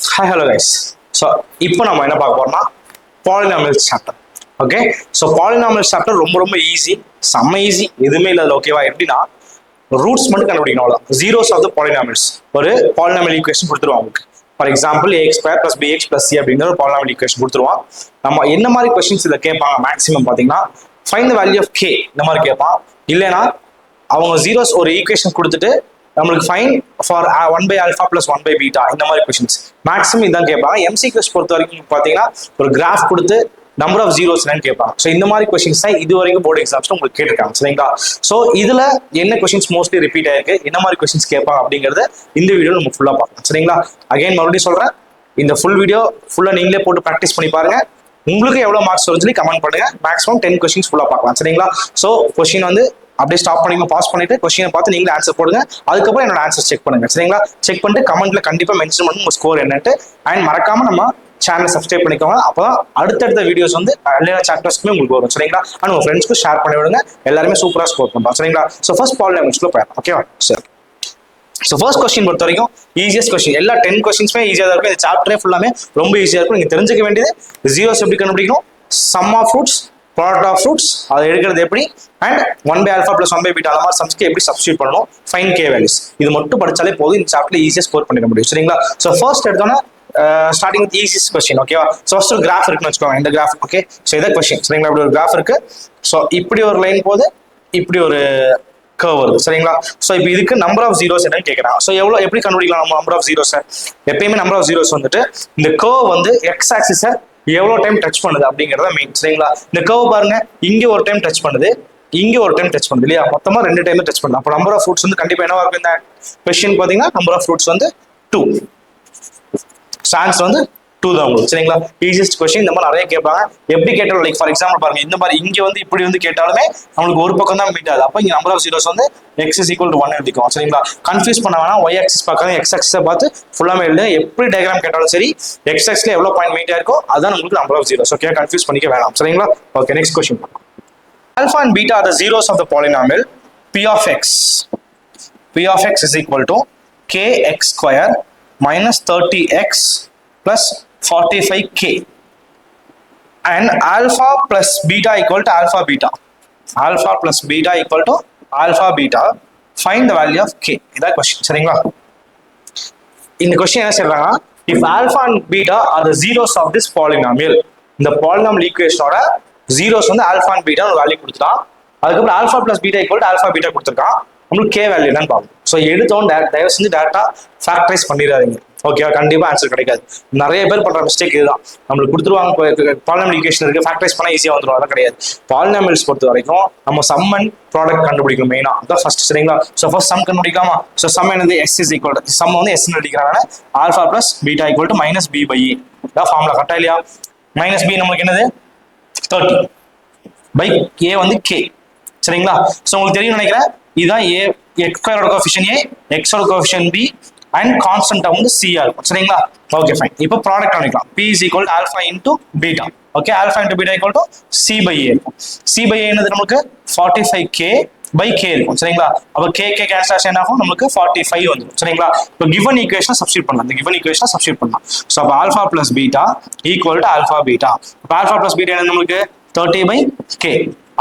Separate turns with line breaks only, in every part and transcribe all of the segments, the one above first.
Hi hello guys. So இப்போ நம்ம என்ன பார்க்க போறோம்னா polynomials chapter. Okay, so polynomials chapter ரொம்ப ரொம்ப ஈஸி, செம்ம ஈஸி, எதுவுமே இல்லை. ஓகேவா? எப்படின்னா ரூட்ஸ் மட்டும் கண்டுபிடிக்கணும், அவ்வளோ. Zeros of the polynomials. ஒரு பாலினாமியல் ஈக்குவேஷன் கொடுத்துருவாங்க உங்களுக்கு. For example ax square plus px plus C அப்படிங்கிற ஒரு பாலினாமியல் ஈக்குவேஷன் கொடுத்துருவான். நம்ம என்ன மாதிரி கொஸ்டின்ஸ் இதில் கேட்பாங்க மேக்ஸிமம் பார்த்தீங்கன்னா, find the value of K இந்த மாதிரி கேட்பான். இல்லைன்னா அவங்க ஜீரோஸ் ஒரு ஈக்குவேஷன் கொடுத்துட்டு நம்மளுக்கு ஃபைன் ஃபார் 1/α + 1/β இந்த மாதிரி கொஸ்டின்ஸ் மேக்ஸிமம் இதான் கேட்பாங்க. எம்சிக்யூஸ் பொறுத்த வரைக்கும் பார்த்தீங்கன்னா ஒரு கிராஃப் கொடுத்து நம்பர் ஆஃப் ஜீரோஸ் என்னன்னு கேட்பாங்க. ஸோ இந்த மாதிரி கொஸ்டின்ஸ் தான் இது வரைக்கும் போர்டு எக்ஸாம்ஸ்ல உங்களுக்கு கேட்டிருக்காங்க, சரிங்களா? ஸோ இதுல என்ன கொஸ்டின்ஸ் மோஸ்ட்லி ரிப்பீட் ஆயிருக்கு, என்ன மாதிரி கொஸ்டின்ஸ் கேட்பாங்க அப்படிங்கறத இந்த வீடியோ நம்ம ஃபுல்லா பார்க்கலாம், சரிங்களா? அகைன் மறுபடியும் சொல்றேன், இந்த ஃபுல் வீடியோ ஃபுல்லா நீங்களே போட்டு ப்ராக்டிஸ் பண்ணி பாருங்க. உங்களுக்கு எவ்வளவு மார்க்ஸ் வரும்னு சொல்லி கமெண்ட் பண்ணுங்க. மேக்ஸிமம் 10 கொஸ்டின்ஸ் ஃபுல்லா பார்க்கலாம், சரிங்களா? ஸோ கொஸ்டின் வந்து அப்படியே ஸ்டாப் பண்ணி பாஸ் பண்ணிட்டு கொஸ்டினை பார்த்து நீங்களே ஆன்சர் போடுங்க. அதுக்கப்புறம் என்னோட ஆன்சர் செக் பண்ணுங்க, சரிங்களா? செக் பண்ணிட்டு கமெண்ட்ல கண்டிப்பா மென்ஷன் பண்ணுங்க உங்க ஸ்கோர் என்னட்டு. அண்ட் மறக்காம நம்ம சேனலை சப்ஸ்கிரைப் பண்ணிக்கோங்க. அப்பதான் அடுத்தடுத்த வீடியோஸ் வந்து எல்லா சாப்டர்ஸ்க்குமே உங்களுக்கு வரும், சரிங்களா? அண்ட் உங்க ஃப்ரெண்ட்ஸ்க்கு ஷேர் பண்ணி விடுங்க. எல்லாருமே சூப்பரா ஸ்கோர் பண்றோம், சரிங்களா? ஸோ ஃபர்ஸ்ட் பாலினாமியல்ஸ்ல போயிடலாம், ஓகேவா? சரி. ஸோ ஃபர்ஸ்ட் கொஸ்டின் பொறுத்த வரைக்கும் ஈஸியஸ்ட் கொஸ்டின். எல்லா 10 கொஸ்டின்ஸுமே ஈஸியாக தான் இருக்கும். இந்த சாப்டரே ஃபுல்லாமே ரொம்ப ஈஸியாக இருக்கும். நீங்க தெரிஞ்சுக்க வேண்டியது ஜீரோஸ் எப்படி கண்டுபிடிக்கணும், sum of roots, product of roots அதை எடுக்கிறது எப்படி, அண்ட் 1/α + 1/β அந்த மாதிரி சம்ஸ்க்கு எப்படி சப்ஸ்டியூட் பண்ணணும், ஃபைன் கே வேல்யூஸ். இது மட்டும் படிச்சாலே போதும், இந்த சாப்டர்ல ஈஸியாக ஸ்கோர் பண்ணிட முடியும், சரிங்களா? ஸோ ஃபர்ஸ்ட் எடுத்தோன்னா ஸ்டார்டிங் வித் ஈஸியஸ்ட் கொஸ்டின், ஓகேவா? ஸோ ஃபர்ஸ்ட் ஒரு கிராஃப் இருக்குன்னு வச்சுக்கோங்க, இந்த கிராஃப். ஓகே, ஸோ இதை கொஸ்டின், சரிங்களா? இப்படி ஒரு கிராஃப் இருக்கு. ஸோ இப்படி ஒரு லைன் போகுது, இப்படி ஒரு கர்வ் வருது, சரிங்களா? ஸோ இப்போ இதுக்கு நம்பர் ஆஃப் ஜீரோஸ் என்னன்னு கேட்கறாங்க. ஸோ எவ்வளோ எப்படி கண்டுபிடிக்கலாம் நம்ம நம்பர் ஆஃப் ஜீரோஸ்? எப்பயுமே நம்பர் ஆஃப் ஜீரோஸ் வந்துட்டு இந்த கர்வ் வந்து எக்ஸ் ஆக்சிஸை எவ்வளோ டைம் டச் பண்ணுது அப்படிங்கிறத மெயின், சரிங்களா? இந்த கர்வ் பாருங்க, இங்க ஒரு டைம் டச் பண்ணுது, இங்க ஒரு டைம் டச் பண்ணுது, இல்லையா? மொத்தமா 2 டைம் டச் பண்ணுது. அப்போ நம்பர் ஆஃப் ஃப்ரூட்ஸ் வந்து கண்டிப்பா என்னவா இருக்கும் இந்த கொஸ்டின் பார்த்தீங்கன்னா, நம்பர் ஆஃப் ஃப்ரூட்ஸ் வந்து 2. ஆன்சர் வந்து 2 தான் உங்களுக்கு, சரிங்களா? Easiest question. இந்த மாதிரி நிறைய கேட்பாங்க. எப்படி கேட்டாலும் லைக் ஃபார் எக்ஸாம்பிள் பாருங்க, இந்த மாதிரி இங்க வந்து இப்படி வந்து கேட்டாலுமே நம்மளுக்கு ஒரு பக்கம் தான் மீட் ஆகுது. அப்போ இங்க நம்பர் ஆஃப் ஜீரோஸ் வந்து x = 1 எழுதிக்கும், சரிங்களா? கன்ஃபியூஸ் பண்ண வேணாம். y ஆக்சிஸ் பார்க்காத x ஆக்சிஸை பார்த்து ஃபுல்லாமே எழுது. எப்படி டயக்ராம் கேட்டாலும் சரி, x ஆக்சிஸ்ல எவ்வளவு பாயிண்ட் மீட் ஆயிருக்கோ அதான் உங்களுக்கு number of zeros. Okay, confuse பண்ணிக்க வேணாம், சரிங்களா? Okay, next question. Alpha and beta are the zeros of the polynomial p of x. p of x is equal to kx² minus 30x plus 45k and alpha plus beta equal to alpha beta. Alpha plus beta equal to alpha beta. Find the value of k. இதான் question, சரிங்களா? இந்த question என்ன சொல்றாங்க, if alpha and beta are the zeros of this polynomial, இந்த polynomial equationோட zeros வந்து alpha and beta ஒரு value கொடுத்துட்டான். அதுக்கப்புறம் alpha plus beta equal to alpha beta கொடுத்துருக்கான். நம்மளுக்கு கே வேல்யூ என்னன்னு பார்ப்போம். ஸோ எடுத்தோம் தயவு செஞ்சு டேரக்டா ஃபேக்டரைஸ் பண்ணிடாதீங்க, ஓகேவா? கண்டிப்பா ஆன்சர் கிடைக்காது. நிறைய பேர் பண்ற மிஸ்டேக் இதுதான். நம்மளுக்கு கொடுத்துருவாங்க பாலினாமியல் ஈக்குவேஷன் இருக்கு, ஃபேக்டரைஸ் பண்ணா ஈஸியா வந்துடும். அதெல்லாம் கிடையாது. பாலினாமியல்ஸ் பொறுத்த வரைக்கும் நம்ம சம் அண்ட் ப்ராடக்ட் கண்டுபிடிக்கணும் மெயினா, அதான் ஃபர்ஸ்ட், சரிங்களா? ஸோ ஃபர்ஸ்ட் சம் கண்டுபிடிக்காமா? ஸோ சம் என்னது, S is equal to sum வந்து எஸ் அடிக்கிறாங்க, alpha plus beta equal to -b/a. இதான் ஃபார்முலா, கரெக்டா இல்லையா? -b நம்மளுக்கு என்னது 30 பை a வந்து k, சரிங்களா? ஸோ உங்களுக்கு தெரியும் நினைக்கிறேன். இதுதான் a, x² coefficient a, x coefficient b and constant வந்து c இருக்கும், சரிங்களா? Okay, fine. இப்போ ப்ராடக்ட் பண்ணிக்கலாம். p is equal to alpha into beta. Okay, alpha into beta equal to c/a இருக்கும். c/a என்னது நமக்கு 45k by k இருக்கும், சரிங்களா? அப்போ k கேன்சல் ஆகும், நமக்கு 45 வந்துடும், சரிங்களா? இப்போ கிவன் ஈக்குவேஷன் சப்ஸ்டிட்யூட் பண்ணலாம். இந்த கிவன் ஈக்குவேஷன் சப்ஸ்டிட்யூட் பண்ணலாம். ஸோ அப்போ alpha plus beta equal to alpha beta. இப்போ alpha plus beta என்னது நமக்கு 30 by k.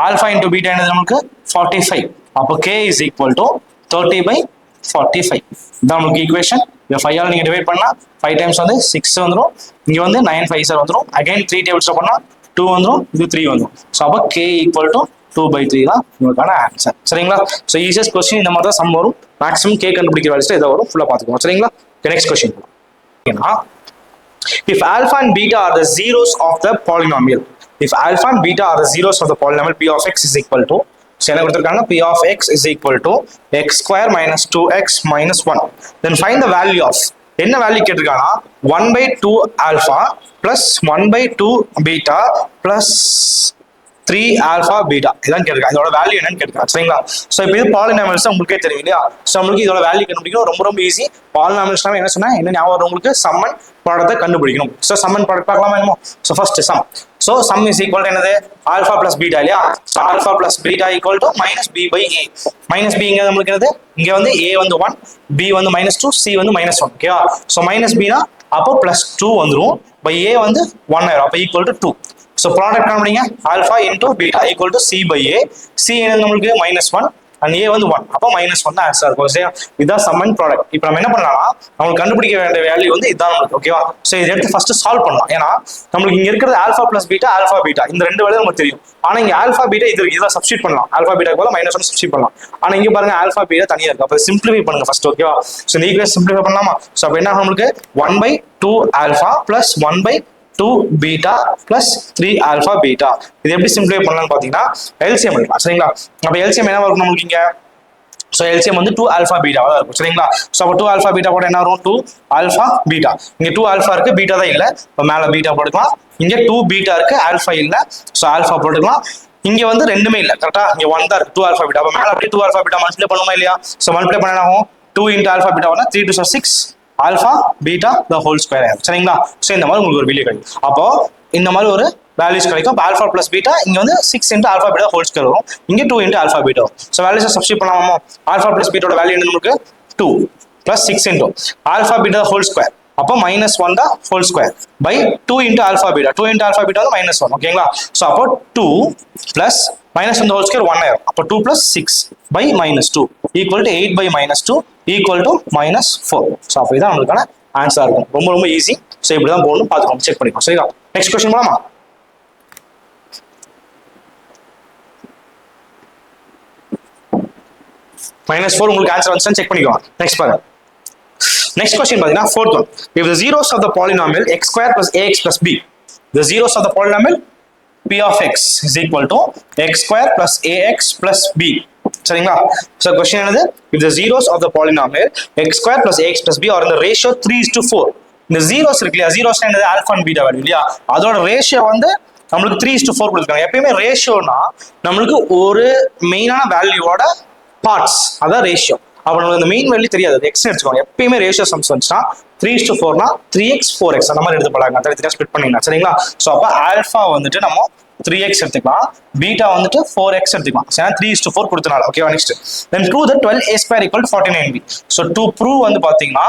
alpha into beta என்னது நமக்கு 45. அப்போ k is equal to 30 by 45. இதான் நமக்கு ஈக்குவேஷன். இந்த 5 ஆல் நீங்க டிவைட் பண்ணா 5 டைம்ஸ் வந்து 6 வந்துடும். இங்க வந்து 9 5 வந்துடும். அகைன் 3 டேபிள்ஸ்ல பண்ணா 2 வந்துடும், இது 3 வந்துடும். ஸோ அப்போ k ஈக்குவல் டு 2/3 தான் உங்களுக்கான ஆன்சர், சரிங்களா? ஸோ ஈஸியஸ்ட் கொஸ்டின் இந்த மாதிரி தான் சம் வரும். மேக்ஸிமம் கே கண்டுபிடிக்கிற வேலையில் இதை வரும், ஃபுல்லாக பார்த்துக்கோங்க, சரிங்களா? Next question. If alpha and beta are the zeros of the polynomial, if alpha and beta are the zeros of the polynomial p of x is equal to, so என்ன கொடுத்திருக்காங்க, p of x is equal to x² minus 2x minus 1. Then find the value of, என்ன value கேட்டிருக்காங்கன்னா 1/2 alpha plus 1/2 beta plus 3 alpha beta இதான் கேட்கா. இதோட value என்னன்னு கேட்கா. சரிங்களா? So இப்போ இது பாலினாமியல்ஸ் உங்களுக்கே தெரியும் இல்லையா? ஸோ நம்மளுக்கு இதோட வேல்யூ கண்டுபிடிக்கணும் ரொம்ப ரொம்ப ஈஸி. பாலினாமியல்ஸ்னா என்ன சொன்னா என்ன ஞாபகம் உங்களுக்கு சம்மன் ப்ராடக்ட்டை கண்டுபிடிக்கணும். ஸோ சம்மன் ப்ராடக்ட் பார்க்கலாமா என்னமோ? So first sum. So sum is equal என்னது ஆல்ஃபா பிளஸ் பீட்டா இல்லையா? So alpha plus beta equal to minus B by a. Minus b இங்க நம்மளுக்கு என்னது? இங்க வந்து ஏ வந்து 1, பி வந்து -2, சி வந்து -1. ஓகேவா? ஸோ மைனஸ் பினா அப்போ +2 வந்துடும். பை ஏ வந்து 1 ஆயிரும். அப்போ ஈக்குவல் டு 2. ஸோ ப்ராடக்ட் காண்பீங்க alpha into beta equal to C by A. C என்னது நம்மளுக்கு -1 அண்ட் ஏ வந்து 1. அப்போ -1 தான் ஆன்சர் இருக்கும். சரியா? இதுதான் சம் அண்ட் ப்ராடக்ட். இப்போ நம்ம என்ன பண்ணலாம், நம்மளுக்கு கண்டுபிடிக்க வேண்டிய வேல்யூ வந்து இதுதான் நம்மளுக்கு. ஓகேவா? ஸோ இதை எடுத்து ஃபர்ஸ்ட் சால்வ் பண்ணலாம். ஏன்னா நம்மளுக்கு இங்க இருக்கிறது alpha plus beta alpha beta இந்த ரெண்டு வேலையும் நமக்கு தெரியும். ஆனா இங்க ஆல்ஃபா பீட்டா இதை சப்ஸ்டிட் பண்ணலாம். ஆல்ஃபா பீட்டா போல -1 சப்ஸ்டிட் பண்ணலாம். ஆனா இங்க பாருங்க ஆல்ஃபா பீட்டா தனியா இருக்கு. அப்போ சிம்பிளிஃபை பண்ணுங்க ஃபர்ஸ்ட். ஓகேவா? ஸோ இந்த ஈக்குவேஷன் சிம்பிளிஃபை பண்ணலாமா? ஸோ அப்போ என்ன ஆகும் நம்மளுக்கு 1/2 alpha plus 1/2 beta plus 3 alpha beta. இது எப்படி சிம்பிளிஃபை பண்ணலாம்னு பாத்தீங்கன்னா எல்சிஎம் எடுக்கலாம். சரிங்களா? அப்போ எல்சிஎம் என்ன வரும் நம்மளுக்கு இங்க? ஸோ எல்சிஎம் வந்து 2 ஆல்ஃபா பீட்டாவா தான் இருக்கும். சரிங்களா? ஸோ அப்போ 2 ஆல்ஃபா பீட்டா கூட என்ன வரும்? 2 ஆல்ஃபா பீட்டா. இங்க 2 ஆல்ஃபா இருக்கு, பீட்டா தான் இல்லை. இப்போ மேலே பீட்டா போட்டுக்கலாம். இங்க 2 பீட்டா இருக்கு, ஆல்ஃபா இல்லை. ஸோ ஆல்ஃபா போட்டுக்கலாம். இங்க வந்து ரெண்டுமே இல்லை. கரெக்டா? இங்க 1 தான் இருக்கு, 2 ஆல்ஃபா பீட்டா. அப்போ மேலே அப்படியே 2 ஆல்ஃபா பீட்டா மல்டிப்ளை பண்ணுமா இல்லையா? ஸோ மல்டிப்ளை பண்ண ஆகும் 2 இன்ட்டு ஆல்ஃபா பீட்டா வந்தா 3 2 6 alpha beta the whole square ஆகும். சரிங்களா? ஸோ இந்த மாதிரி உங்களுக்கு ஒரு வேல்யூ கிடைக்கும். அப்போ இந்த மாதிரி ஒரு வேல்யூஸ் கிடைக்கும். ஆல்ஃபா பிளஸ் பீட்டா இங்க வந்து 6 into alpha beta whole square வரும். இங்க 2 இன்ட்டு ஆல்ஃபா பீட்டா வரும். ஸோ வேல்யூஸ் சப்ஸ்டிட் பண்ணலாமா? ஆல்ஃபா பிளஸ் பீட்டோட வேல்யூ என்ன நமக்கு? 2 plus 6 into alpha beta whole square. அப்போ -1 தான் whole square by 2 into alpha beta. 2 into alpha beta வந்து -1. ஓகேங்களா? ஸோ அப்போ 2 பிளஸ் -1 ஹோல் ஸ்கொயர் 1 ஆயிரும். அப்போ 2 plus 6 by -2 equal to 8 by -2 equal to -4. So அப்போ இதான் நம்மளுக்கான ஆன்சர் இருக்கும். ரொம்ப ரொம்ப ஈஸி. ஸோ இப்படி தான் போகணும், பார்த்துக்கோங்க, செக் பண்ணிக்கோங்க. சரிங்களா? நெக்ஸ்ட் கொஸ்டின் போலாமா? -4 உங்களுக்கு ஆன்சர் வந்துச்சுன்னு செக் பண்ணிக்கோங்க. நெக்ஸ்ட் பாருங்க. நெக்ஸ்ட் கொஸ்டின் பாத்தீங்கன்னா fourth one. If the zeros of the polynomial x square plus ax plus b, the zeros of the polynomial p of x is equal to x square plus ax plus b. சரிங்களா? So question என்னது? If the zeros of the polynomial x square plus ax plus b are in the ratio 3:4. இந்த zeros இருக்கு இல்லையா? zeros என்னது? Alpha and beta value இல்லையா? அதோட ratio வந்து நம்மளுக்கு 3:4 கொடுத்துருக்காங்க. எப்பயுமே ரேஷியோனா நம்மளுக்கு ஒரு மெயினான வேல்யூவோட பார்ட்ஸ், அதான் ரேஷியோ. அப்போ நம்மளுக்கு இந்த மெயின் வேல்யூ தெரியாது, அது எக்ஸ் எடுத்துக்கோங்க. எப்பயுமே ரேஷியோ சம்ஸ் வந்துச்சுன்னா 3:4னா 3x 4x அந்த மாதிரி எடுத்து போலாங்க. தனித்தனியாக ஸ்பிளிட் பண்ணிக்கலாம். சரிங்களா? ஸோ அப்போ ஆல்ஃபா வந்துட்டு நம்ம 3x எடுத்துக்கலாம், பீட்டா வந்துட்டு 4x எடுத்துக்கலாம். சரி, 3:4 கொடுத்தனால. ஓகேவா? Next then prove the 12a square equal to 49b. So to prove வந்து பார்த்தீங்கன்னா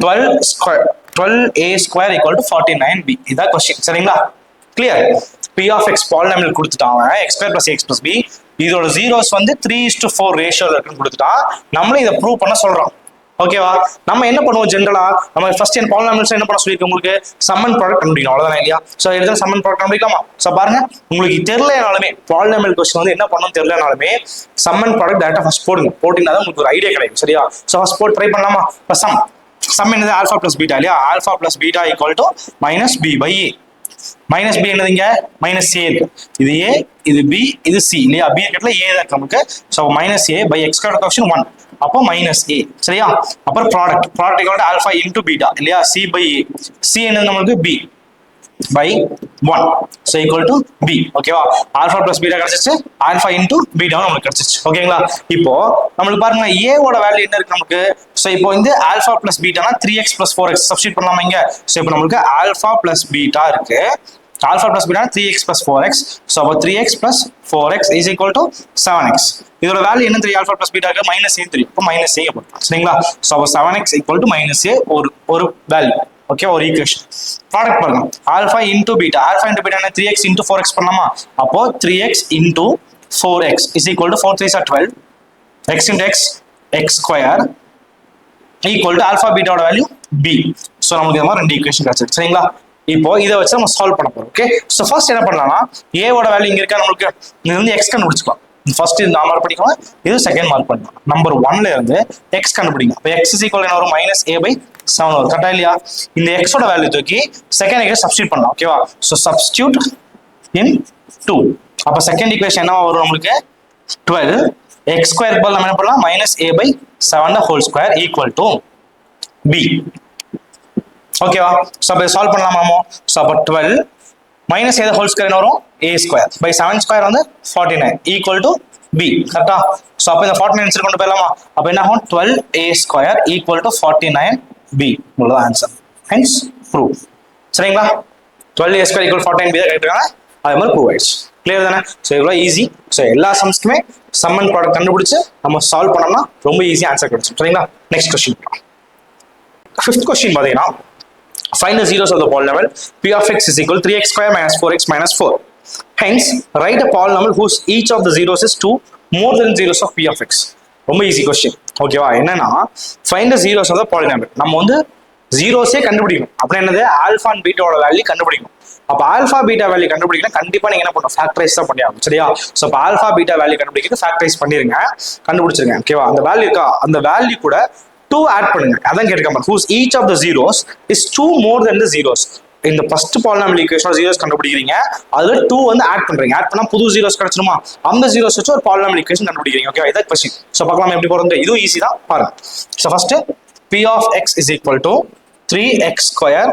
12a square equal to 49b. இதான் கொஸ்டின். சரிங்களா? Clear? p of x polynomial கொடுத்துட்டாங்க, x square plus ax plus b. இதோட ஜீரோஸ் வந்து 3:4 ரேஷியோல இருக்குன்னு கொடுத்துட்டா நம்மளே இதை ப்ரூவ் பண்ண சொல்றோம். ஓகேவா? நம்ம என்ன பண்ணுவோம் ஜென்ரலா, நம்ம ஃபர்ஸ்ட் என் பாலினாமியல்ஸ் என்ன பண்ண சொல்லியிருக்கோம் உங்களுக்கு? சம்மன் ப்ராடக்ட் கண்டுபிடிக்கணும். அவ்வளவுதானே இல்லையா? ஸோ எடுத்து சம்மன் ப்ராடக்ட் கண்டுபிடிக்கலாமா? ஸோ பாருங்க, உங்களுக்கு தெரியலனாலுமே பாலினாமியல் கொஸ்டின் வந்து என்ன பண்ணணும் தெரியலனாலுமே சம்மன் ப்ராடக்ட் டேரக்டா ஃபர்ஸ்ட் போடுங்க. போட்டீங்கன்னா தான் உங்களுக்கு ஒரு ஐடியா கிடைக்கும். சரியா? ஸோ ஃபர்ஸ்ட் போட்டு ட்ரை பண்ணலாமா? இப்போ சம் என்னது? ஆல்ஃபா பிளஸ் பீட்டா இல்லையா? Alpha plus beta equal to -b by a. Minus b என்னதுங்க? மைனஸ் ஏ இருக்கு. இது ஏ, இது பி, இது சி இல்லையா? பி இருக்கட்ல ஏ தான் இருக்கு நமக்கு. So minus A by X square question 1. அப்போ மைனஸ் ஏ. சரியா? அப்புறம் product equal alpha into beta இல்லையா? C by A. சி என்னது நம்மளுக்கு? B by 1. So equal to b. ஓகேவா? ஆல்ஃபா பிளஸ் பீட்டா கிடைச்சிச்சு, ஆல்ஃபா இன்டூ பீட்டா நமக்கு கிடைச்சிச்சு. ஓகேங்களா? இப்போ நம்மளுக்கு பாருங்க a ஓட வேல்யூ என்ன இருக்கு நமக்கு? ஸோ இப்போ வந்து ஆல்ஃபா பிளஸ் பீட்டானா 3x plus 4x சப்ஸ்டிட் பண்ணலாமா இங்க? ஸோ இப்போ நம்மளுக்கு ஆல்ஃபா பிளஸ் பீட்டா இருக்கு. Alpha plus beta 3x plus 4x. So அப்போ 3x plus 4x is equal to 7x. இதோட வேல்யூ என்ன தெரியும்? ஆல்ஃபா பிளஸ் பீட்டாக்கு -a தெரியும். இப்போ -a போட்டுக்கலாம். சரிங்களா? ஸோ அப்போ 7x equal to -a ஒரு வேல்யூ. ஓகே, ஒரு ஈக்குவேஷன். ப்ராடக்ட் பாருங்க, alpha into beta. Alpha into beta 3x into 4x பண்ணலாமா? அப்போ 3x into 4x is equal to 4 3s are 12. x into x square equal to alpha பீட்டாவோட value b. So நமக்கு இந்த மாதிரி ரெண்டு equation கிடைச்சிருக்கு. சரிங்களா? இப்போ இதை வச்சு நம்ம சால்வ் பண்ண போறோம். ஓகே, ஸோ ஃபர்ஸ்ட் என்ன பண்ணலாம்னா a ஓட வேல்யூ இங்க இருக்கா நம்மளுக்கு, இது வந்து x கண்டுபிடிச்சுக்கலாம். ஃபர்ஸ்ட் இந்த மார்க் பண்ணிக்கலாம், இது செகண்ட் மார்க் பண்ணலாம். நம்பர் 1ல இருந்து x கண்டுபிடிங்க. அப்போ x is equal என்ன வரும்? -a/7 வரும். கரெக்டா இல்லையா? இந்த x ஓட வேல்யூ தூக்கி செகண்ட் ஈக்குவேஷன் சப்ஸ்டிட்யூட் பண்ணலாம். ஓகேவா? ஸோ சப்ஸ்டிட்யூட் இன் 2. அப்போ செகண்ட் ஈக்குவேஷன் என்ன வரும் நம்மளுக்கு? 12 x ஸ்கொயர் பதில் நம்ம என்ன பண்ணலாம்? -a/7 whole square equal to b. ஓகேவா? ஸோ அப்போ சால்வ் பண்ணலாமா? ஸோ அப்போ 12 மைனஸ் ஏதாவது ஹோல் ஸ்கொயர் வரும் a ஸ்கொயர் பை 7 ஸ்கொயர் வந்து 49 ஈக்குவல் டு b கரெக்டா. ஸோ அப்போ இந்த 49 கொண்டு போயிடலாமா. அப்போ என்ன ஆகும் 12a square equal to 49b இவ்வளோதான் ஆன்சர். Hence prove. சரிங்களா. 12a ஸ்கொயர் ஈக்குவல் 49b தான் கேட்டிருக்காங்க. அது மாதிரி ப்ரூவ் ஆயிடுச்சு. கிளியர் தானே. ஸோ இவ்வளோ ஈஸி. ஸோ எல்லா சம்ஸ்க்குமே சம் அண்ட் ப்ராடக்ட் கண்டுபிடிச்சு நம்ம சால்வ் பண்ணோம்னா ரொம்ப ஈஸியாக ஆன்சர் கிடைக்கும். சரிங்களா. Next question. ஃபிஃப்த் கொஸ்டின் பார்த்தீங்கன்னா find the zeros of the polynomial p of x is equal to 3x square minus 4x minus 4. Hence, write a polynomial whose each of the zeros is 2 more than zeros of p of x. ரொம்ப easy question. ஓகேவா. என்னன்னா find the zeros of the polynomial. நம்ம வந்து ஜீரோஸே கண்டுபிடிக்கணும். அப்படின்னா என்னது alpha and பீட்டாவோட value கண்டுபிடிக்கணும். அப்போ ஆல்ஃபா பீட்டா வேல்யூ கண்டுபிடிக்கணும் கண்டிப்பா நீங்க என்ன பண்ணணும் ஃபேக்டரைஸ் தான் பண்ணி ஆகும். சரியா. ஸோ இப்போ ஆல்ஃபா பீட்டா வேல்யூ கண்டுபிடிக்கிறது ஃபேக்டரைஸ் பண்ணிருங்க, கண்டுபிடிச்சிருங்க. ஓகேவா. அந்த வேல்யூ இருக்கா, அந்த வேல்யூ கூட 2 ஆட் பண்ணுங்க. அதான் கேட்காம whose each of the zeros is 2 more than the zeros. இந்த ஃபர்ஸ்ட் பாலினாமியல் ஈக்குவேஷன் ஜீரோஸ் கண்டுபிடிக்கிறீங்க, அதுல 2 வந்து ஆட் பண்றீங்க. ஆட் பண்ணா புது ஜீரோஸ் கிடைச்சிருமா, அந்த ஜீரோஸ் வச்சு ஒரு பாலினாமியல் ஈக்குவேஷன் கண்டுபிடிக்கிறீங்க. ஓகே, இதான் கொஸ்டின். ஸோ பார்க்கலாம் எப்படி போறது. இதுவும் ஈஸி தான், பாருங்க. So first p of x is equal to 3x square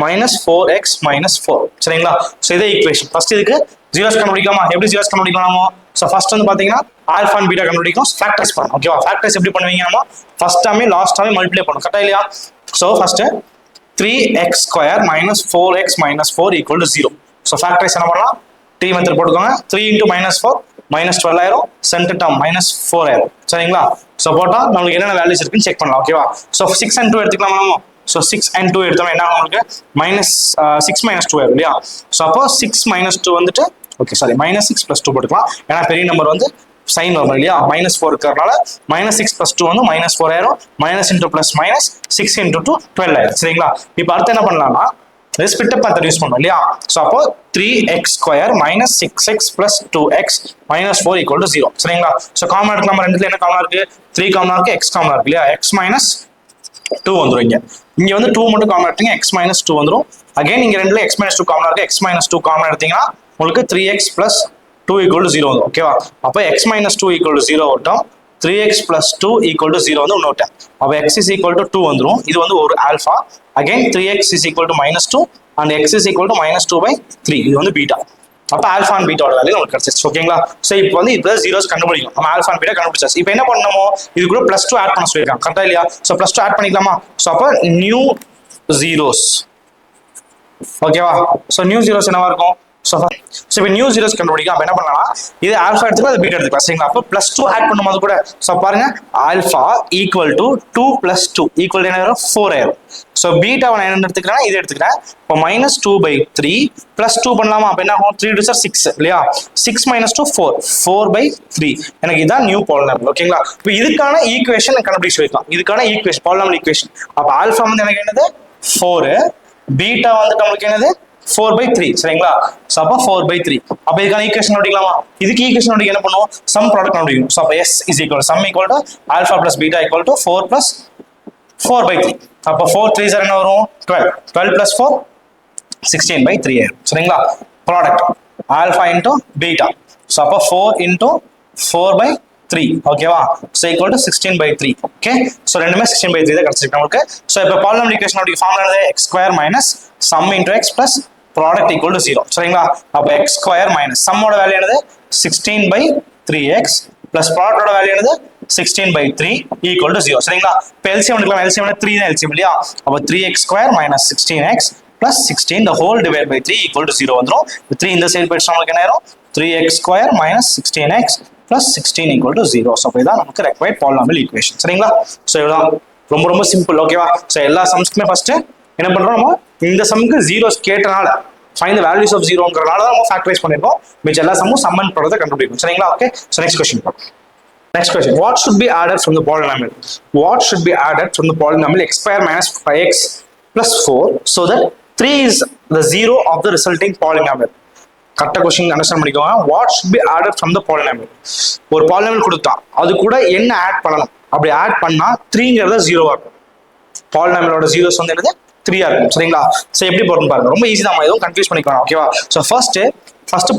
minus 4x minus 4. சரிங்களா. ஸோ இதே ஈக்குவேஷன். ஃபர்ஸ்ட் இதுக்கு ஜீரோஸ் கண்டுபிடிக்கலாமா. எப்படி ஜீரோஸ் கண்டுபிடிக்கலாமோ. ஸோ ஃபர்ஸ்ட் வந்து பாத்தீங்கன்னா ஆல்ஃபா அண்ட் பீட்டா கண்டுபிடிக்கும், ஃபேக்டரைஸ் பண்ணணும். ஓகேவா. ஃபேக்டரைஸ் எப்படி பண்ணுவீங்கன்னா ஃபர்ஸ்ட் டைமே லாஸ்ட் டைமே மல்டிப்ளை பண்ணணும். கரெக்டா இல்லையா. So first 3x square minus 4x minus 4 equal to 0. So factorise என்ன பண்ணலாம், டி மெத்தட் போட்டுக்கோங்க. 3 into minus 4 minus 12 ஆயிரும், சென்டர் டேர்ம் minus 4 ஆயிரும். சரிங்களா. ஸோ போட்டா நம்மளுக்கு என்னென்ன வேல்யூஸ் இருக்குன்னு செக் பண்ணலாம். ஓகேவா. ஸோ 6 and 2 எடுத்துக்கலாம் நம்ம. ஸோ 6 and 2 எடுத்தோம்னா என்ன உங்களுக்கு மைனஸ் 6 minus 2 ஆயிரும் இல்லையா. ஸோ அப்போ 6 minus 2 வந்துட்டு ஓகே சாரி minus 6 plus 2 போட்டுக்கலாம். ஏன்னா பெரிய நம்பர் வந்து சைன் வரும் இல்லையா. -4 இருக்கிறதுனால -6 plus 2 வந்து -4 ஆயிரும். Minus into plus minus 6 into 2 12 ஆயிரும். சரிங்களா. இப்போ அடுத்து என்ன பண்ணலாம்னா ஸ்பிளிட் அப் மெத்தட் யூஸ் பண்ணோம் இல்லையா. ஸோ அப்போ 3x square minus 6x plus 2x minus 4 equal to 0. சரிங்களா. ஸோ காமன் எடுக்கலாம். ரெண்டுல என்ன காமனா இருக்கு, 3 காமனா இருக்கு, x காமனா இருக்கு இல்லையா. x minus 2 வந்துரும். இங்க வந்து 2 மட்டும் காமன் எடுத்தீங்க, x minus 2 வந்துரும். அகைன் இங்க ரெண்டுல x minus 2 காமனா இருக்கு, x minus 2 காமன் எடுத்தீங்கன்னா உங்களுக்கு 3x plus 2 equal to 0 வந்துரும். ஓகேவா. அப்போ x minus 2 equal to 0 வட்டம் 3x plus 2 equal to 0 வந்து இன்னொரு. அப்போ x is equal to 2 வந்துரும். இது வந்து ஒரு alpha. Again 3x is equal to -2 and x is equal to -2/3. இது வந்து பீட்டா. அப்போ ஆல்ஃபா அண்ட் பீட்டாவோட வேல்யூ உங்களுக்கு கிடைச்சிருச்சு. ஓகேங்களா. ஸோ இப்போ வந்து இப்போ ஜீரோஸ் கண்டுபிடிக்கும். நம்ம ஆல்ஃபா அண்ட் பீட்டா கண்டுபிடிச்சாச்சு. இப்போ என்ன பண்ணணுமோ இது கூட +2 ஆட் பண்ண சொல்லியிருக்காங்க. கரெக்டா இல்லையா. ஸோ +2 ஆட் பண்ணிக்கலாமா. ஸோ அப்போ நியூ ஜீரோஸ். ஓகேவா. ஸோ நியூ ஜீரோஸ் என்னவா இருக்கும். ஸோ இப்போ நியூ ஜீரோஸ் கண்டுபிடிக்கும். அப்போ என்ன பண்ணலாம், இது ஆல்ஃபா எடுத்துக்கலாம், அது பீட்டா எடுத்துக்கலாம். சரிங்களா. அப்போ +2 ஆட் பண்ணும்போது கூட ஸோ பாருங்க ஆல்ஃபா ஈக்குவல் டு 2 + 2 ஈக்குவல் என்ன வரும் 4 ஆயிரும். ஸோ பீட்டாவை நான் என்ன எடுத்துக்கிறேன், இது எடுத்துக்கிறேன். இப்போ -2/3 +2 பண்ணலாமா. அப்போ என்ன ஆகும் 3 × 6 இல்லையா. 6 - 2 4 4/3. எனக்கு இதுதான் நியூ பாலினாமியல். ஓகேங்களா. இப்போ இதுக்கான ஈக்குவேஷன் கண்டுபிடிச்சு வைக்கலாம். இதுக்கான ஈக்குவேஷன் பாலினாமியல் ஈக்குவேஷன். அப்போ ஆல்ஃபா வந்து எனக்கு என்னது 4, பீட்டா வந்து நம்மளுக்கு என்னது 4/3. சரிங்களா. ஸோ அப்போ 4/3. அப்போ இதுக்கான ஈக்குவேஷன் நோட்டிக்கலாமா. இதுக்கு ஈக்குவேஷன் நோட்டிக்கு என்ன பண்ணுவோம், சம் ப்ராடக்ட் நோட்டிக்கணும். ஸோ அப்போ s is equal to sum equal to alpha plus beta equal to 4 plus 4/3. அப்போ 4 3s என்ன வரும் 12. 12 plus 4 16/3 ஆயிரும். சரிங்களா. Product alpha into beta. So அப்போ 4 into 4/3. ஓகேவா. So equal to 16/3. Okay. So ரெண்டுமே 16/3 தான் கிடைச்சிருக்கு நமக்கு. ஸோ இப்போ பாலினாமியல் ஈக்குவேஷன் நோட்டிக்கு ஃபார்முலா என்னது x square minus sum into x plus product equal to 0. சரிங்களா. அப்போ x square minus சம்மோட வேல்யூ என்னது 16/3x plus ப்ராடக்டோட வேல்யூ என்னது 16/3 ஈக்குவல் டு 0. சரிங்களா. இப்போ எல்சிஎம் எடுக்கலாம். எல்சிஎம் 3 தான் எல்சிஎம் இல்லையா. அப்போ 3x square minus 16x plus 16 the whole divided by 3 equal to 0 வந்துரும். 3 இந்த சைடு போயிடுச்சு நமக்கு என்ன ஆயிரும் 3x square minus 16x plus 16 equal to 0. So இதான் நமக்கு ரெக்வயர்ட் பாலினாமியல் ஈக்குவேஷன். சரிங்களா. ஸோ இதுதான் ரொம்ப ரொம்ப சிம்பிள். ஓகேவா. ஸோ எல்லா சம்ஸ்க்குமே ஃபர்ஸ்ட் என்ன பண்றோம், நம்ம இந்த சம்க்கு ஜீரோஸ் கேட்டனால ஃபைண்ட் தி வேல்யூஸ் ஆஃப் ஜீரோங்கிறனால தான் நம்ம ஃபேக்டரைஸ் பண்ணிருக்கோம். மிச்ச எல்லா சம்மும் சம் அண்ட் ப்ராடக்ட் கண்டுபிடிக்கும். சரிங்களா. ஓகே. ஸோ நெக்ஸ்ட் கொஸ்டின் பார்ப்போம். Next question. What should be added from the polynomial? What should be added from the polynomial x square minus 5x plus 4 so that 3 is the zero of the resulting polynomial? கரெக்டா question understand பண்ணிக்கோங்க. What should B added from the polynomial. ஒரு polynomial கொடுத்தா அது கூட என்ன add பண்ணணும், அப்படி add பண்ணா 3ங்கிறத 0வா இருக்கும். பாலினாமியலோட ஜீரோஸ் வந்து என்னது 3ஆ இருக்கும். சரிங்களா. ஸோ எப்படி போறோம்னு பாருங்க. ரொம்ப ஈஸி தான், எதுவும் கன்ஃபியூஸ் பண்ணிக்கலாம். ஓகேவா. ஸோ ஃபர்ஸ்ட்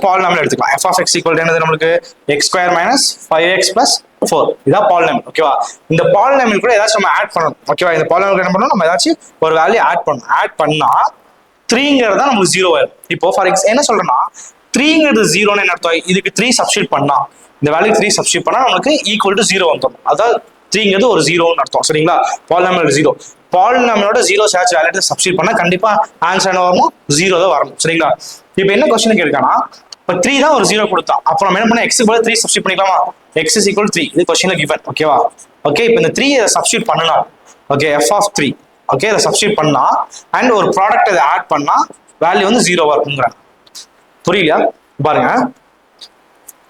பாலினாமியல் எடுத்துக்கலாம். f of x equal to என்னது நம்மளுக்கு x square minus 5x plus 4. இதான் பாலினாமியல். ஓகேவா. இந்த பாலினாமியல் கூட ஏதாச்சும் நம்ம ஆட் பண்ணணும். ஓகேவா. இந்த பாலினாமியல் என்ன பண்ணணும், நம்ம ஏதாச்சும் ஒரு வேல்யூ ஆட் பண்ணணும். ஆட் பண்ணா 3ங்கிறது தான் நமக்கு 0 ஆயிடும். இப்போ ஃபார் என்ன சொல்றேன்னா 3ங்கிறது 0ன்னு என்ன அர்த்தம்? இதுக்கு 3 சப்ஸ்டிட் பண்ணா, இந்த வேல்யூ 3 சப்ஸ்டிட் பண்ணா நமக்கு ஈக்குவல் டு 0 வந்துடும். அதாவது 3ங்கிறது ஒரு 0ன்னு அர்த்தம். சரிங்களா? பாலினாமியல் 0. பாலினாமியலோட 0 சேர்ச் வேல்யூ சப்ஸ்டிட் பண்ணா கண்டிப்பா ஆன்சர் என்ன வரணும்? 0 தான் வரணும். சரிங்களா? இப்போ என்ன கொஸ்டின் கேட்கானா, இப்போ 3 தான் ஒரு 0 கொடுத்தா, அப்புறம் நம்ம என்ன பண்ண x க்கு 3 சப்ஸ்டிட் பண்ணிக்கலாமா? x is equal to 3. இது கொஸ்டின்ல given. ஓகேவா? ஓகே, இப்போ இந்த 3 இதை சப்ஸ்டிட் பண்ணனா, ஓகே, f of 3, ஓகே, இதை சப்ஸ்டிட் பண்ணா அண்ட் ஒரு ப்ராடக்ட் இதை ஆட் பண்ணா வேல்யூ வந்து 0 இருக்குங்கிறாங்க. புரியலையா? பாருங்க,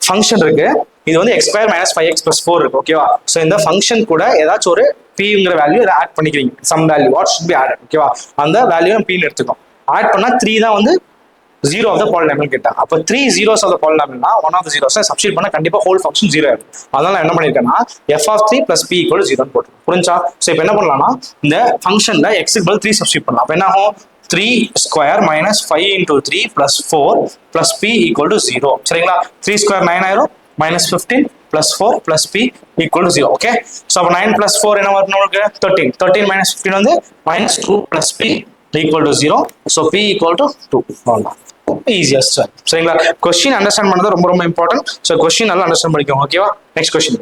ஃபங்க்ஷன் இருக்கு, இது வந்து x square minus 5x plus 4 இருக்கு. ஓகேவா? ஸோ இந்த ஃபங்க்ஷன் கூட ஏதாச்சும் ஒரு pங்கிற வேல்யூ இதை ஆட் பண்ணிக்கிறீங்க. Sum value what should be add. ஓகேவா? அந்த வேல்யூ pன்னு எடுத்துக்கோம். ஆட் பண்ணா 3 தான் வந்து 0 of the polynomial கேட்டாங்க. அப்போ 3 zeros of the polynomialனா 1 of the zeros substitute பண்ணா கண்டிப்பா ஹோல் ஃபங்க்ஷன் 0 ஆயிடும். அதனால நான் என்ன பண்ணிருக்கேன்னா f of 3 plus p equal to 0 போட்டு. புரிஞ்சா? ஸோ இப்போ என்ன பண்ணலாம்னா இந்த ஃபங்க்ஷன்ல x க்கு பதில் 3 சப்ஸ்டிட் பண்ணலாம். அப்போ என்ன ஆகும்? 3 square minus 5 into 3 plus 4 plus p equal to 0. சரிங்களா? 3 ஸ்கொயர் 9 ஆயிரும், minus 15 plus 4 plus p equal to 0. Okay, so அப்போ 9 plus 4 என்ன வரும் நமக்கு? 13. 13 minus 15 வந்து minus 2 plus p equal to 0. So p equal to 2. அவ்வளோதான். ஈஸியஸ்ட். சரிங்களா? கொஸ்டின் அண்டர்ஸ்டாண்ட் பண்ணது ரொம்ப ரொம்ப இம்பார்ட்டன்ட். ஸோ கொஸ்டின் நல்லா அண்டர்ஸ்டாண்ட் பண்ணிக்கோங்க. ஓகேவா? Next question.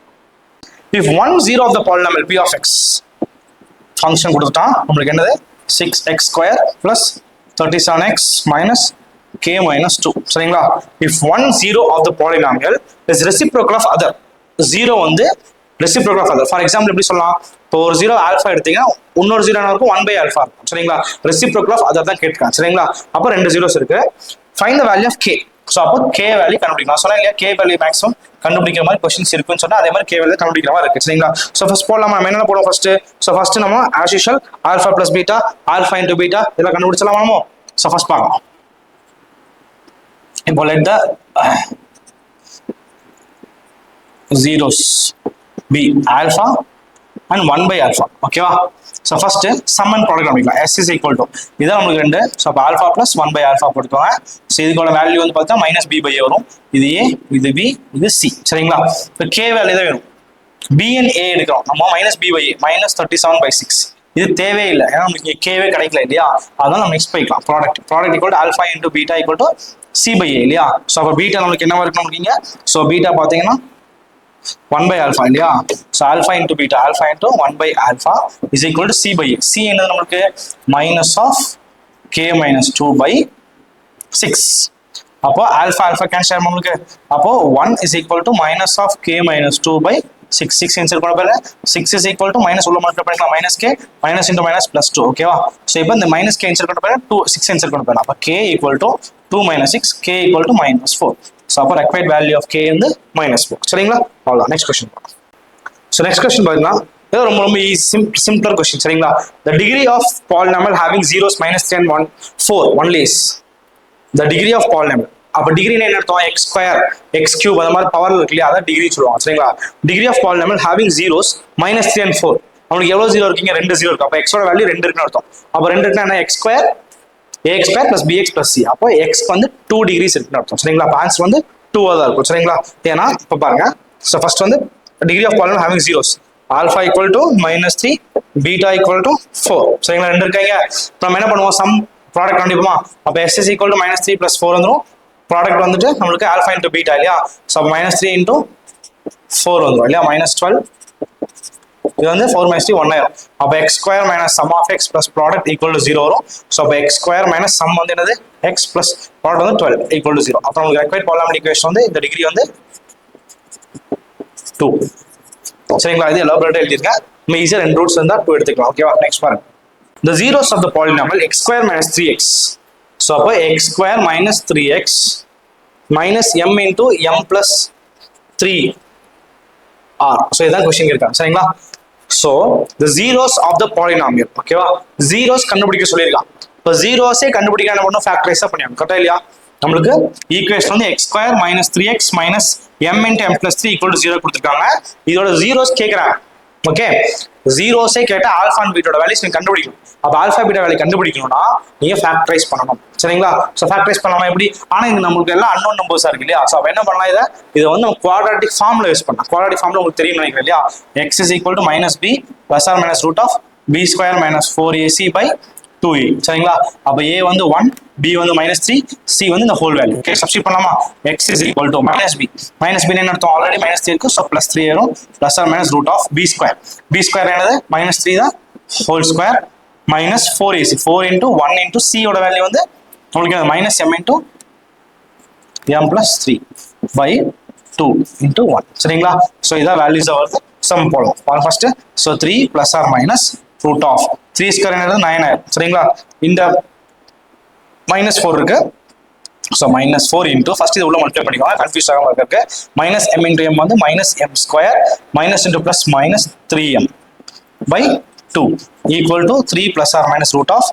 If 1 0 of the polynomial p of x function கொடுத்துட்டா நம்மளுக்கு என்னது? 6x square plus 37x minus k minus 2. சரிங்களா? If 1 0 of the polynomial is reciprocal of other. 0 வந்து reciprocal of other. For example எப்படி சொல்லலாம்? இப்போ ஒரு 0 ஆல்ஃபா எடுத்தீங்கன்னா இன்னொரு 0 இருக்கும் 1 by ஆல்ஃபா இருக்கும். சரிங்களா? reciprocal of other தான் கேட்காங்க. சரிங்களா? அப்போ 2 zeros இருக்கு. Find the value of k. So அப்போ k வேல்யூ கண்டுபிடிக்கலாம். சொன்னா இல்லையா, k வேல்யூ மேக்ஸிமம் கண்டுபிடிக்கிற மாதிரி கொஸ்டின்ஸ் இருக்குன்னு சொன்னா அதே மாதிரி k வேல்யூ கண்டுபிடிக்கிற மாதிரி இருக்கு. சரிங்களா? ஸோ ஃபர்ஸ்ட் போடலாமா? நம்ம என்ன போடுவோம் ஃபர்ஸ்ட்? ஸோ ஃபர்ஸ்ட் நம்ம as usual alpha plus beta, alpha into beta இதெல்லாம் கண்டுபிடிச்சலாமா? ஸோ ஃபர்ஸ்ட் பார்க்கலாம். இப்போ let the zeros be alpha and 1 by alpha. ஓகேவா? So first some and product பண்ணிக்கலாம். s is equal to இதான் நம்மளுக்கு 2. ஸோ அப்போ alpha plus 1 by alpha போட்டுக்கோங்க. So இதுக்கோட value வந்து பார்த்தா மைனஸ் b by a வரும். இது a, இது b, இது c. சரிங்களா? இப்போ k வேல்யூ தான் வேணும். b and a எடுக்கிறோம் நம்ம, minus b by a minus 37/6. இது தேவையே இல்லை, ஏன்னா நமக்கு இங்கே கேவே கிடைக்கல இல்லையா? அதனால நம்ம நெக்ஸ்ட் போய்க்கலாம். Product equal to alpha into beta equal to C by A இல்லையா? ஸோ அப்போ பீட்டா நம்மளுக்கு என்ன இருக்கு நமக்கு இங்கே? ஸோ பீட்டா பார்த்தீங்கன்னா 1 by alpha இல்லையா? So alpha into beta, alpha into 1 by alpha is equal to C by A. C என்னது நம்மளுக்கு? Minus of k minus 2/6. அப்போ ஆல்ஃபா கேன்சல் ஆகும் நம்மளுக்கு. அப்போ 1 is equal to minus of k minus 2/6. 6 insert பண்ண போற 6 is equal to minus உள்ள multiply பண்ணிக்கலாம். Minus k minus into minus plus 2. ஓகேவா? ஸோ இப்போ இந்த மைனஸ் கே இன்சர்ட் பண்ண போற 6 இன்சர்ட் பண்ண போறோம். அப்போ K equal to 2 minus 6, k equal to minus 4. So அப்போ required value of k வந்து -4. சரிங்களா? அவ்வளோதான். Next question. So next question பார்த்தீங்கன்னா இது ரொம்ப ரொம்ப சிம்பிளர் கொஸ்டின். சரிங்களா? the degree of polynomial having zeros -3 and 1 4 only is the degree of polynomial. அப்போ டிகிரினா என்ன அர்த்தம்? எக்ஸ் ஸ்கொயர் எக்ஸ் கியூப் அந்த மாதிரி பவர் இருக்கு இல்லையா, அதான் டிகிரி சொல்லுவாங்க. சரிங்களா? Degree of polynomial having zeros -3 and 4. அவனுக்கு எவ்வளோ ஜீரோ இருக்கீங்க? 2 ஜீரோ இருக்கு. அப்போ எக்ஸோட வேல்யூ 2 இருக்குன்னு அர்த்தம். அப்போ 2 இருக்குன்னா என்ன? X square a x square plus px plus c. அப்போ எக்ஸ்க்கு வந்து 2 டிகிரிஸ் இருக்குன்னு அர்த்தம். சரிங்களா? அப்போ ஆன்சர் வந்து 2 தான் இருக்கும். சரிங்களா? ஏன்னா இப்போ பாருங்க, ஸோ ஃபர்ஸ்ட் வந்து degree of polynomial having zeros alpha equal to -3, beta equal to 4. சரிங்களா? 2 இருக்காங்க. இப்போ நம்ம என்ன பண்ணுவோம்? சம் ப்ராடக்ட் கண்டிப்போமா? அப்போ எஸ் இஸ் ஈக்குவல் டு -3 + 4 வந்துடும். ப்ராடக்ட் வந்துட்டு நம்மளுக்கு ஆல்ஃபா இன்டு பீட்டா இல்லையா? ஸோ -3 into 4 வந்துடும் இல்லையா? -12. இது வந்து 4 - 3 1 ஆயிரும். அப்போ X square minus sum of x plus product equal to 0 வரும். ஸோ அப்போ எக்ஸ் ஸ்கொயர் மைனஸ் சம் வந்து என்னது? எக்ஸ் பிளஸ் ப்ராடக்ட் வந்து 12 ஈக்குவல் டு 0. அப்போ நமக்கு ரெக்வயர்ட் பாலினாமியல் ஈக்குவேஷன் வந்து இந்த டிகிரி வந்து 2. சரிங்களா? இது எலாபரேட்டா எழுதியிருக்கேன். நம்ம ஈஸியாக 2 ரூட்ஸ் இருந்தால் 2 எடுத்துக்கலாம். ஓகேவா? நெக்ஸ்ட் பாருங்க. The zeros of the polynomial x square minus 3x. So அப்போ X square minus 3x minus m into m plus 3r. So இதான் கொஸ்டின் இருக்காங்க. சரிங்களா? So the zeros of the polynomial. ஓகேவா? ஜீரோஸ் கண்டுபிடிக்க சொல்லியிருக்கான். இப்போ ஜீரோஸே கண்டுபிடிக்க என்ன பண்ணணும்? ஃபேக்டரைஸாக பண்ணியாங்க. கரெக்டா இல்லையா? நம்மளுக்கு ஈக்குவேஷன் வந்து X square minus 3x minus m into m plus 3 equal to 0 கொடுத்துருக்காங்க. இதோட ஜீரோஸ் கேட்குறாங்க. ஓகே, ஜீரோஸே கேட்டா ஆல்ஃபா அண்ட் பீட்டோட வேல்யூஸ் நீங்க கண்டுபிடிக்கணும். அப்போ ஆல்ஃபா பீட்டா வேல்யூ கண்டுபிடிக்கணும்னா நீங்க ஃபேக்டரைஸ் பண்ணணும். சரிங்களா? ஸோ ஃபேக்டரைஸ் பண்ணலாமா எப்படி? ஆனால் இது நம்மளுக்கு எல்லாம் அன்னோன் நம்பர்ஸா இருக்கு இல்லையா? ஸோ அப்போ என்ன பண்ணலாம்? இதை வந்து நம்ம குவாட்ராட்டிக் ஃபார்ம்ல யூஸ் பண்ணலாம். குவாட்ராட்டிக் ஃபார்ம்ல உங்களுக்கு தெரியும் நினைக்கிறேன் இல்லையா? X is equal to -b + or - √b² - 4ac by 2a சரிங்களா. அப்ப a வந்து 1, b வந்து -3, c வந்து இந்த ஹோல் வேல்யூ. ஓகே சப்ஸ்டிட் பண்ணலாமா? x is equal to -b. -b என்ன அர்த்தம்? ஆல்ரெடி -3 இருக்கு. ஸோ +3 வரும். Plus or minus root of b square. b square என்னது? -3 தான் whole square minus 4ac. 4 into 1 into c ஓட வேல்யூ வந்து உங்களுக்கு -m into m plus 3 by 2 into 1 சரிங்களா. ஸோ இதான் வேல்யூஸ் வருது. சம் போடலாம் first. So 3 plus or minus root of 3 square என்னது 9 ஆயிரும் சரிங்களா. இந்த -4 இருக்கு. ஸோ -4 into ஃபர்ஸ்ட் இது உள்ள மல்டிப்ளை பண்ணிக்கோங்க கன்ஃபியூஸ் ஆகாம இருக்கு. -m into m வந்து -m square minus into plus -3m by 2 equal to 3 plus or minus root of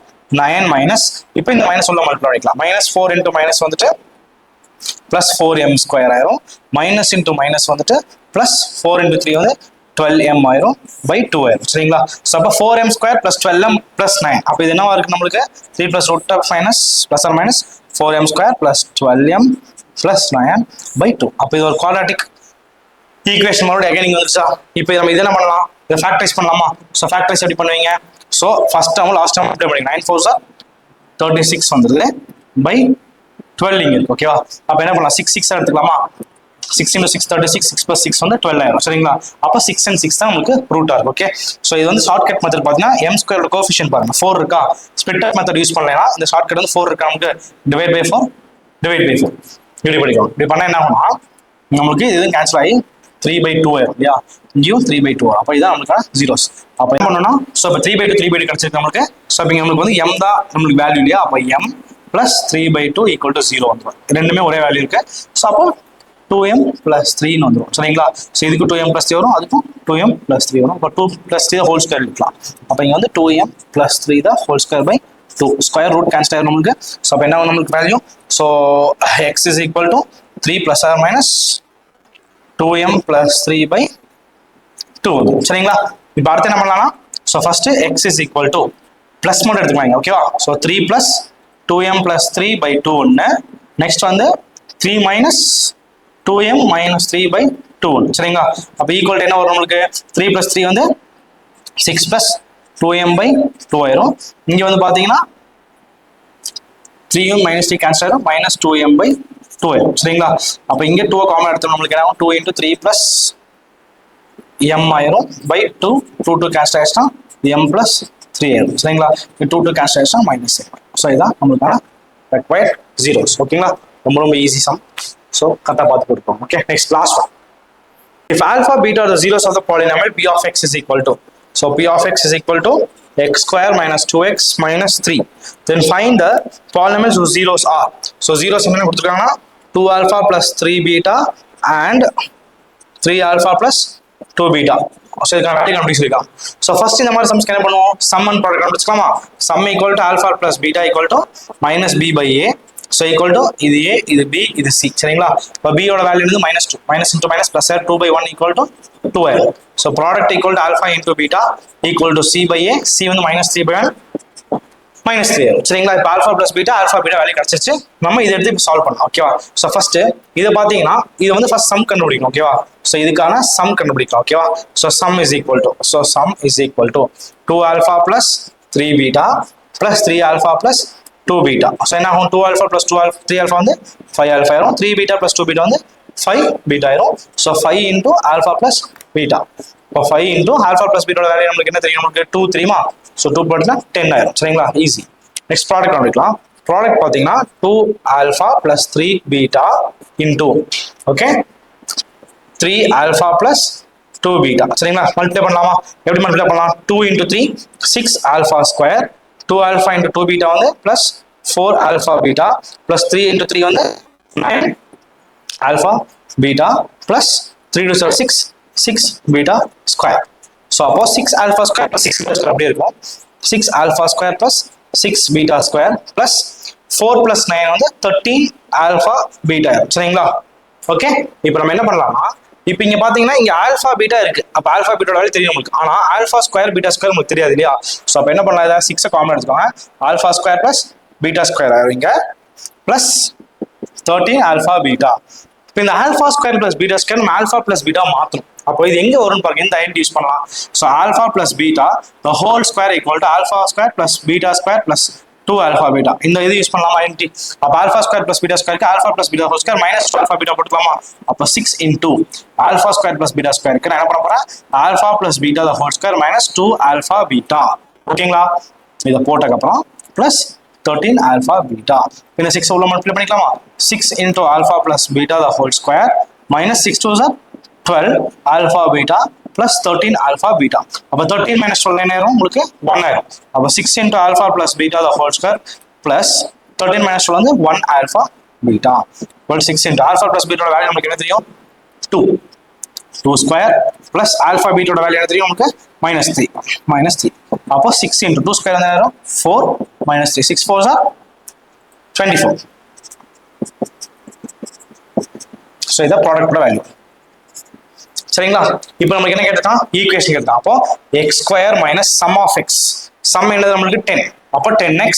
9 minus இப்போ இந்த மைனஸ் உள்ள மல்டிப்ளை பண்ணிக்கலாம். -4 into மைனஸ் வந்துட்டு plus 4m ஸ்கொயர் ஆயிரும். மைனஸ் into மைனஸ் வந்துட்டு plus 4 into 3 வந்து 12m ஆயிரும் by 2 ஆயிரும் சரிங்களா. ஸோ அப்போ 4m square plus 12m plus 9 அப்போ இது என்னவா இருக்கு நம்மளுக்கு 3 plus root of minus plus or minus 4m square plus 12m plus 9 by 2. அப்போ இது ஒரு குவாட்ராட்டிக் ஈக்குவேஷன் மறுபடியும் அகைன் இங்க வந்துருச்சா. இப்போ நம்ம இது என்ன பண்ணலாம்? இதை ஃபேக்டரைஸ் பண்ணலாமா? ஸோ ஃபேக்டரைஸ் எப்படி பண்ணுவீங்க? So first term last term apply பண்ணி 9 4s 36 வந்துருது பை 12 இங்க இருக்கு ஓகேவா. அப்போ என்ன பண்ணலாம்? 6 6 எடுத்துக்கலாமா? 6 into 6 36, 6 plus 6 வந்து 12 ஆயிரும் சரிங்களா. அப்போ 6 and 6 தான் உங்களுக்கு ரூட்டா இருக்கு. ஓகே ஸோ இது வந்து ஷார்ட் கட் மெத்தட் பார்த்தீங்கன்னா m ஸ்கொயரோட கோஎஃபிஷியன்ட் பாருங்க 4 இருக்கா. ஸ்பிளிட் அப் மெத்தட் யூஸ் பண்ணலைன்னா இந்த ஷார்ட் கட் வந்து 4 இருக்கா நமக்கு டிவைட் பை 4 இப்படி படிக்கணும். இப்படி பண்ணா என்ன ஆகும்னா நம்மளுக்கு இது கேன்சல் ஆகி 3/2 ஆயிரும் இல்லையா. இங்கேயும் 3/2 வரும். அப்போ இதான் நம்மளுக்கான ஜீரோஸ். அப்போ என்ன பண்ணணும்னா ஸோ இப்போ 3/2 3/2 கிடைச்சிருக்கு நம்மளுக்கு. ஸோ இப்போ நம்மளுக்கு வந்து m தான் நம்மளுக்கு வேல்யூ இல்லையா. அப்போ m plus 3/2 equal to 0 வந்துடும். ரெண்டுமே ஒரே வேல்யூ இருக்கு. ஸோ அப்போ 2m plus 3 வந்துடும் சரிங்களா. ஸோ இதுக்கு 2m plus 3 வரும், அதுக்கும் 2m plus 3 வரும். அப்போ 2 plus 3 ஹோல் ஸ்கொயர் எடுக்கலாம். அப்போ இங்கே வந்து 2m plus 3 தான் whole square by 2 square root cancel ஆயிரும் நம்மளுக்கு. ஸோ அப்போ என்ன ஆகும் நம்மளுக்கு value? So x is equal to 3 plus or minus 2m plus 3 by 2 வந்துடும் சரிங்களா. இப்போ அடுத்து என்ன பண்ணலாம்னா so first x is equal to plus மட்டும் எடுத்துக்கலாங்க ஓகேவா. So 3 plus 2m plus 3 by 2 ஒன்று. நெக்ஸ்ட் வந்து 3 minus 2m minus 3 by 2 ஒன்று சரிங்களா. அப்போ ஈக்குவல் என்ன வரும் நம்மளுக்கு? 3 plus 3 வந்து 6 plus 2m by 2 ஆயிரும். இங்கே வந்து பார்த்தீங்கன்னா 3m minus 3 கேன்சல் ஆயிரும் minus 2m by 2 ஆயிரும் சரிங்களா. அப்போ இங்கே 2 காமன் எடுத்தோம் நம்மளுக்கு என்ன ஆகும்? 2 into 3 plus m ஆயிரும் by 2 2 கேன்சல் ஆயிடுச்சுன்னா m plus 3 ஆயிரும் சரிங்களா. 2 கேன்சல் ஆயிடுச்சுன்னா minus 7. ஸோ இதான் நம்மளுக்கான required zeros ஓகேங்களா. ரொம்ப ஈஸி சம். ஸோ கரெக்டாக பார்த்து கொடுப்போம். Okay next last one. If alpha beta are the zeros of the polynomial p of x is equal to, so p of x is equal to x square minus 2x minus 3, then find the polynomials whose zeros are. So zeros என்ன கொடுத்துருக்காங்கன்னா 2 alpha plus 3 beta and 3 alpha plus 2 beta. So இதுக்கான value கண்டுபிடிச்சிருக்கான். So first இந்த மாதிரி சம்ஸ்க்கு என்ன பண்ணுவோம்? Sum and product கண்டுபிடிச்சிக்கலாமா. Sum equal to alpha plus beta equal to minus B by A. So equal to இது ஏ இது பி இது சி சரிங்களா. இப்போ பியோட வேல்யூ வந்து -2 minus into minus plus 2/1 equal to 2 ஆயிரும். So product equal to alpha into beta equal to C by A. C வந்து -3/1 -3 ஆயிரும் சரிங்களா. இப்போ ஆல்ஃபா பிளஸ் பீட்டா வேல்யூ கிடைச்சிருச்சு. நம்ம இதை எடுத்து இப்போ சால்வ் பண்ணலாம் ஓகேவா. ஸோ ஃபர்ஸ்ட் இதை பார்த்தீங்கன்னா இது வந்து ஃபர்ஸ்ட் சம் கண்டுபிடிக்கணும் ஓகேவா. ஸோ இதுக்கான சம் கண்டுபிடிக்கலாம் ஓகேவா. So sum is equal to 2 alpha plus 3 beta plus 3 alpha plus 2 beta. So என்ன ஆகும்? 2 alpha plus 3 alpha வந்து 5 alpha ஆயிரும். 3 beta plus 2 beta வந்து 5 beta ஆயிரும். So 5 into alpha plus beta. இப்போ 5 into alpha plus beta value நம்மளுக்கு என்ன தெரியும்? நமக்கு 2 3மா. ஸோ 2 போட்டுனா 10 ஆயிரும் சரிங்களா. ஈஸி. நெக்ஸ்ட் ப்ராடக்ட் கண்டுபிடிக்கலாம். ப்ராடக்ட் பார்த்தீங்கன்னா 2 alpha plus 3 beta into okay 3 alpha plus 2 beta சரிங்களா. மல்டிப்ளை பண்ணலாமா? எப்படி மல்டிப்ளை பண்ணலாம்? 2 into 3 6 alpha square 2 alpha into 2 beta வந்து plus 4 alpha beta plus 3 into 3 வந்து 9 alpha beta plus 3 to 6 6 beta square. So அப்போ 6 alpha square plus 6 beta square அப்படியே இருக்கும். 6 alpha square plus 6 beta square plus 4 plus 9 வந்து 13 alpha beta சரிங்களா. Okay இப்போ நம்ம என்ன பண்ணலாம்னா இப்போ இங்க பாத்தீங்கன்னா இங்க ஆல்பா பீட்டா இருக்கு. அப்ப ஆல்பா பீட்டோட வேல்யூ தெரியும் உங்களுக்கு. ஆனா ஆல்பா ஸ்கொயர் பீட்டா ஸ்கொயர் உங்களுக்கு தெரியாது இல்லையா. சோ அப்ப என்ன பண்ணலாம்? இதை 6 காமன் எடுத்துக்கோங்க. Alpha square plus beta square ஆயிரும் இங்க பிளஸ் 13 ஆல்பா பீட்டா. இப்போ இப்போ இந்த alpha square plus beta square நம்ம ஆல்ஃபா பிளஸ் பீட்டா மாற்றணும். அப்போ இது எங்கே வரும்னு பாருங்க, இந்த ஐடென்டி யூஸ் பண்ணலாம். So alpha plus beta the whole square equal to alpha square plus beta square plus 2 alpha beta. இந்த இது யூஸ் பண்ணலாமா ஐடென்டி? அப்போ ஆல்ஃபா ஸ்கொயர் பிளஸ் பீட்டா ஸ்கொயருக்கு alpha plus beta whole square minus 2 alpha beta போட்டுக்கலாமா? அப்போ 6 into alpha square plus beta ஸ்கொயருக்கு நான் என்ன பண்ண போறேன், alpha plus beta the whole square minus 2 alpha beta. ஓகேங்களா? இதை போட்டதுக்கப்புறம் பிளஸ் 13 alpha beta. இந்த 6 உள்ள மல்டிப்ளை பண்ணிக்கலாமா? 6 into alpha plus beta the whole square minus 6 2 is 12 alpha beta plus 13 alpha beta. அப்ப 13 minus 12 என்ன ஆயிரும்? உங்களுக்கு 1 ஆயிரும். அப்ப 6 into alpha plus beta the whole square plus 13 minus 12 வந்து 1 alpha beta. Well 6 into alpha plus beta ஓட value நமக்கு என்ன தெரியும்? 2. 2 square plus alpha beta ஓட வேல்யூ என்ன தெரியும் நமக்கு? -3. அப்போ 6 into 2 square என்ன ஆயிரும்? 4 minus 3. 6 4s are 24. ஸோ இதான் ப்ராடக்டோட வேல்யூ. சரிங்களா? இப்போ நமக்கு என்ன கேட்டான்? ஈக்குவேஷன் கேட்டான். அப்போ X square minus sum of x. Sum என்னது நம்மளுக்கு 10. அப்போ 10x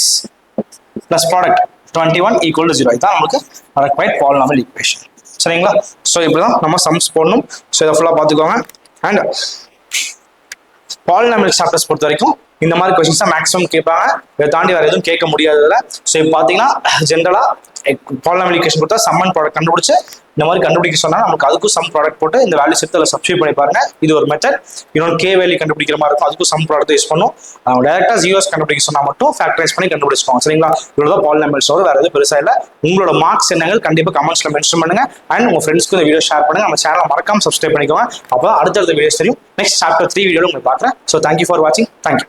plus product 21 equal to 0. இதுதான் நமக்கு ரெக்வைர்ட் பாலினாமியல் ஈக்குவேஷன். சரிங்களா? ஸோ இப்படிதான் நம்ம சம்ஸ் போடணும். ஸோ இதை ஃபுல்லாக பார்த்துக்கோங்க. அண்ட் பாலினாமியல் சாப்டர்ஸ் பொறுத்த வரைக்கும் இந்த மாதிரி கொஸ்டின்ஸ் தான் மேக்ஸிமம் கேட்பாங்க. இதை தாண்டி வேற எதுவும் கேட்க முடியாததுல. ஸோ இப்போ பார்த்தீங்கன்னா ஜென்ரலா பாலினாமியல் ஈக்குவேஷன் கொடுத்தா சம் அண்ட் ப்ராடக்ட் கண்டுபிடிச்சு இந்த மாதிரி கண்டுபிடிக்க சொன்னா நமக்கு அதுக்கும் சம் ப்ராடக்ட் போட்டு இந்த வேல்யூ சேர்த்து அதில் சப்ஸ்டியூட் பண்ணி பாருங்க. இது ஒரு மெத்தட். இன்னொன்று கே வேல்யூ கண்டுபிடிக்கிற மாதிரி இருக்கும், அதுக்கும் சம் ப்ராடக்ட் யூஸ் பண்ணும். டேரக்டா ஜீரோஸ் கண்டுபிடிக்க சொன்னா மட்டும் ஃபேக்டரைஸ் பண்ணி கண்டுபிடிச்சுக்கோங்க. சரிங்களா? இவ்வளோதான் பாலினாமியல்ஸோட, வேற எதுவும் பெருசா இல்லை. உங்களோட மார்க்ஸ் என்னங்கள் கண்டிப்பாக கமெண்ட்ஸ்ல மென்ஷன் பண்ணுங்க. அண்ட் உங்க ஃப்ரெண்ட்ஸ்க்கு இந்த வீடியோ ஷேர் பண்ணுங்க. நம்ம சேனலை மறக்காம சப்ஸ்கிரைப் பண்ணிக்கோங்க. அப்போ அடுத்தடுத்த வீடியோஸ் தெரியும். நெக்ஸ்ட் சாப்டர் 3 வீடியோவில் உங்களுக்கு பார்க்குறேன். ஸோ தேங்க்யூ ஃபார் வாட்சிங். தேங்க்யூ.